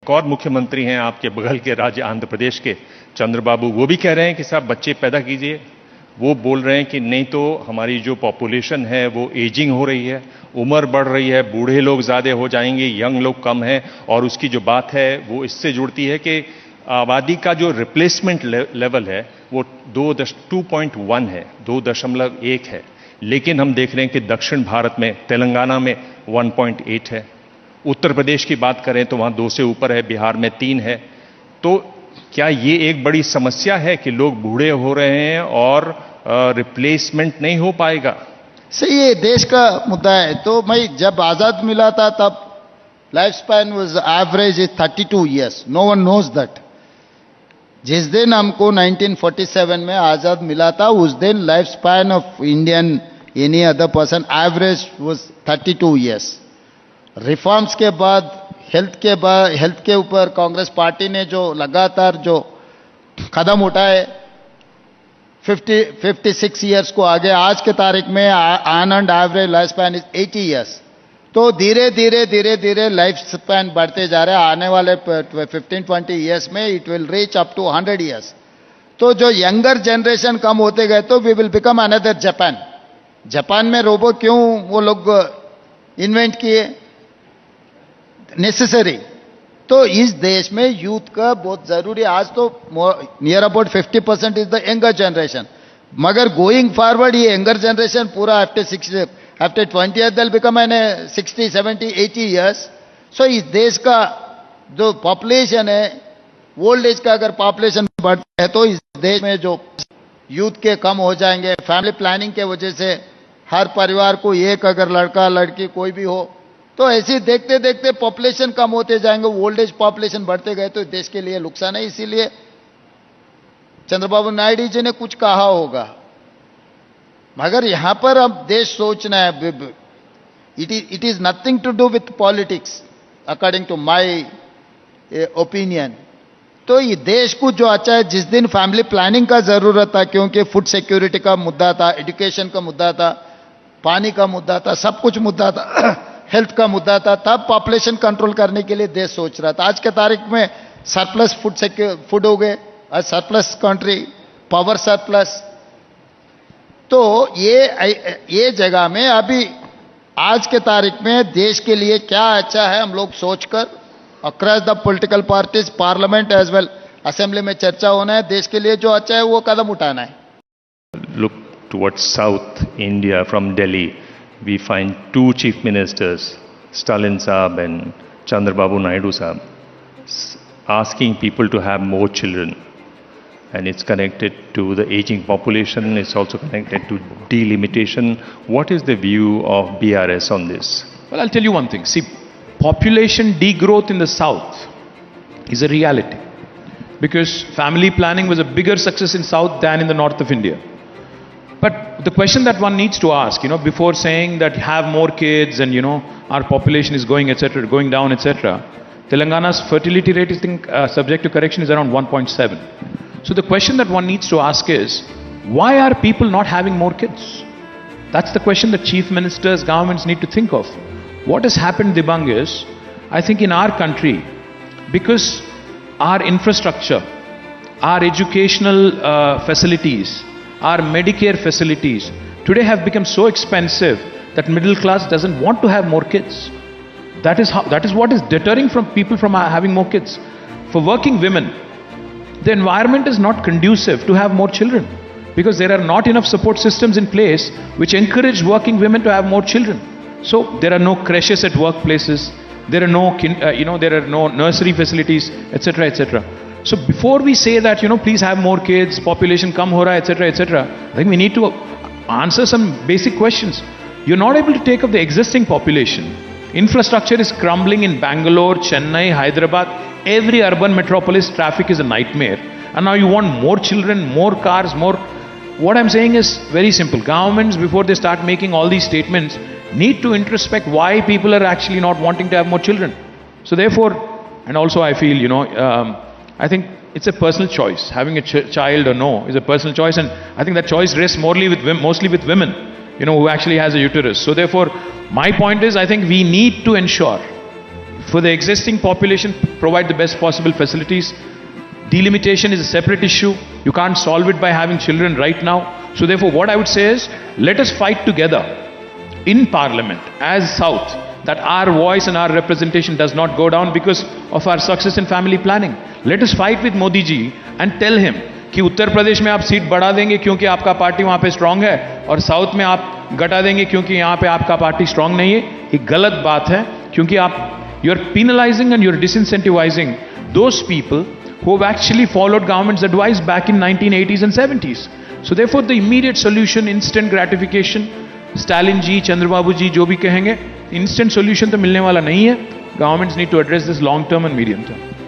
एक और मुख्यमंत्री हैं आपके बगल के राज्य आंध्र प्रदेश के चंद्रबाबू, वो भी कह रहे हैं कि साहब बच्चे पैदा कीजिए। वो बोल रहे हैं कि नहीं तो हमारी जो पॉपुलेशन है वो एजिंग हो रही है, उम्र बढ़ रही है, बूढ़े लोग ज़्यादा हो जाएंगे, यंग लोग कम हैं। और उसकी जो बात है वो इससे जुड़ती है कि आबादी का जो रिप्लेसमेंट लेवल है वो 2.1 है, 2.1 है। लेकिन हम देख रहे हैं कि दक्षिण भारत में तेलंगाना में 1.8 है, उत्तर प्रदेश की बात करें तो वहाँ 2 से ऊपर है, बिहार में 3 है। तो क्या ये एक बड़ी समस्या है कि लोग बूढ़े हो रहे हैं और रिप्लेसमेंट नहीं हो पाएगा? सही, ये देश का मुद्दा है। तो मैं जब आजाद मिला था तब life span was average is 32 years. No one knows that. जिस दिन हमको 1947 में आजाद मिला था उस दिन life span of Indian any other person average was 32 years. Reforms के बाद हेल्थ के ऊपर कांग्रेस पार्टी ने जो लगातार जो कदम उठाए 56 ईयर्स को आगे, आज के तारीख में on and average life span is 80 years. तो धीरे धीरे लाइफ स्पैन बढ़ते जा रहे हैं। आने वाले 15-20 ईयर्स में it will reach up to 100 years. तो जो यंगर जनरेशन कम होते गए तो we will become another Japan. Japan में रोबो क्यों वो लोग इन्वेंट किए? नेसेसरी। तो इस देश में यूथ का बहुत जरूरी। आज तो near about 50% is the younger generation, मगर गोइंग फॉरवर्ड ये यंगर जनरेशन पूरा after 20 years they'll become 60, 70, 80 years. So इस देश का जो पॉपुलेशन है, ओल्ड एज का अगर पॉपुलेशन बढ़ता है तो इस देश में जो यूथ के कम हो जाएंगे। फैमिली प्लानिंग के वजह से हर परिवार को एक अगर लड़का लड़की कोई भी हो तो ऐसे देखते देखते पॉपुलेशन कम होते जाएंगे। ओल्ड एज पॉपुलेशन बढ़ते गए तो देश के लिए नुकसान है। इसीलिए चंद्रबाबू नायडू जी ने कुछ कहा होगा, मगर यहां पर अब देश सोचना है। It is nothing to do with politics according to my opinion. तो ये देश को जो अच्छा है, जिस दिन फैमिली प्लानिंग का जरूरत था, क्योंकि फूड सिक्योरिटी का मुद्दा था, एजुकेशन का मुद्दा था, पानी का मुद्दा था, सब कुछ मुद्दा था, हेल्थ का मुद्दा था, तब पॉपुलेशन कंट्रोल करने के लिए देश सोच रहा था। आज के तारीख में सरप्लस फूड हो गए, सरप्लस कंट्री, पावर सरप्लस। तो ये जगह में अभी आज के तारीख में देश के लिए क्या अच्छा है, हम लोग सोचकर across the political parties, parliament as well assembly में चर्चा होना है। देश के लिए जो अच्छा है वो कदम उठाना है। Look towards South India from Delhi. We find 2 chief ministers, Stalin Saab and Chandrababu Naidu Saab, asking people to have more children. And it's connected to the aging population. It's also connected to delimitation. What is the view of BRS on this? Well, I'll tell you one thing. See, population degrowth in the South is a reality. Because family planning was a bigger success in South than in the North of India. But the question that one needs to ask, before saying that have more kids and, our population is going, etc., going down, etc., Telangana's fertility rate is subject to correction is around 1.7. So the question that one needs to ask is, why are people not having more kids? That's the question that chief ministers, governments need to think of. What has happened, Dibang, is, I think in our country, because our infrastructure, our educational facilities, our Medicare facilities today have become so expensive that middle class doesn't want to have more kids. That is what is deterring from people from having more kids. For working women, the environment is not conducive to have more children because there are not enough support systems in place which encourage working women to have more children. So there are no creches at workplaces, there are no nursery facilities, etc., etc. So before we say that, please have more kids, population come ho raha, etc., etc., I think we need to answer some basic questions. You're not able to take up the existing population. Infrastructure is crumbling in Bangalore, Chennai, Hyderabad. Every urban metropolis, traffic is a nightmare. And now you want more children, more cars, more. What I'm saying is very simple. Governments, before they start making all these statements, need to introspect why people are actually not wanting to have more children. So therefore, and also I feel, I think it's a personal choice. Having a child or no is a personal choice, and I think that choice rests mostly with women, who actually has a uterus. So therefore, my point is, I think we need to ensure For the existing population, provide the best possible facilities. Delimitation is a separate issue. You can't solve it by having children right now. So therefore, what I would say is, let us fight together in Parliament as South, that our voice and our representation does not go down because of our success in family planning. Let us fight with Modi ji and tell him कि उत्तर प्रदेश में आप seat बढ़ा देंगे क्योंकि आपका party वहां पे strong है, और साउथ में आप घटा देंगे क्योंकि यहां पे आपका पार्टी स्ट्रांग नहीं है. ये गलत बात है, क्योंकि आप you are penalizing and you're disincentivizing those people who have actually followed government's advice back in 1980s and 70s. So therefore the immediate solution, instant gratification, Stalin ji, Chandrababu ji जो भी कहेंगे, instant solution तो मिलने वाला नहीं है. Governments need to address this long term and medium term.